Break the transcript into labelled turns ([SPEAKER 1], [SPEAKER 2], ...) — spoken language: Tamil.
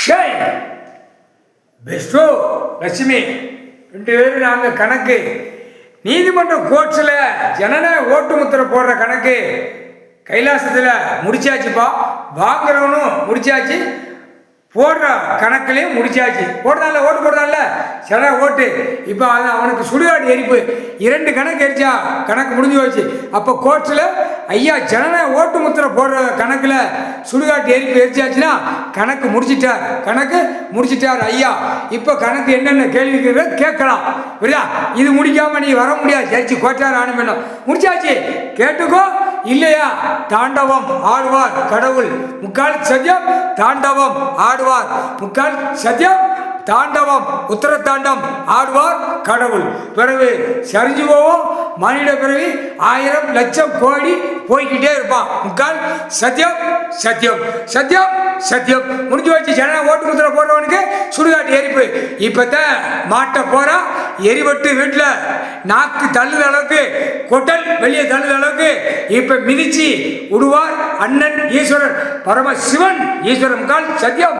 [SPEAKER 1] டேய் பெஸ்டோ லட்சுமி ரெண்டு பேரும் நாங்கள் கணக்கு நீதிமன்ற கோர்ட்ஸில் ஜனநாயக ஓட்டு முத்திரை போடுற கணக்கு கைலாசத்தில் முடிச்சாச்சுப்பா. வாங்குறவனும் முடிச்சாச்சு, போடுற கணக்குலேயும் முடிச்சாச்சு. போடுறான்ல ஓட்டு போடுறான்ல சில ஓட்டு. இப்போ அது அவனுக்கு சுடுகாடு எரிப்பு 2 கணக்கு எரிச்சா கணக்கு முடிஞ்சு போச்சு. அப்போ கோர்ட்ஸில் ஐயா ஜனநாயக ஓட்டு முத்திரை போடுற கணக்கில் சுடுகாட்டு எரிப்பு எரிச்சாச்சுன்னா கணக்கு முடிச்சிட்டார் ஐயா. இப்போ கணக்கு என்னென்ன கேள்வி கேட்கலாம் புரியுதா? இது முடிக்காமல் நீ வர முடியாது, ஜட்ஜி கோட்டார் ஆணும் முடிச்சாச்சு. கேட்டுக்கோ இல்லையா? தாண்டவம் ஆடுவார் கடவுள், முக்கால் சத்தியம் தாண்டவம் ஆடுவார், முக்கால் சத்தியம் தாண்டவம் உத்தர தாண்டம் ஆடுவார் கடவுள். பிறகு சரிஞ்சு போவோம். மனித பிறவி 1000 லட்சம் கோடி போய்கிட்டே இருப்பான். முக்கால் சத்தியம் சத்தியம் சத்தியம் சத்தியம் முடிஞ்சு வச்சு. ஜனநாயக ஓட்டு முத்திரை போடுறவனுக்கு சுடுகாட்டு எரிப்பு. இப்பதான் மாட்ட போறா எரிவட்டு வீட்டில் நாக்கு தள்ளுற அளவுக்கு, கொட்டல் வெளியே தள்ளுற அளவுக்கு இப்ப மிதிச்சு விடுவார் அண்ணன் ஈஸ்வரன், பரமசிவன் ஈஸ்வரன். முக்கால் சத்தியம்.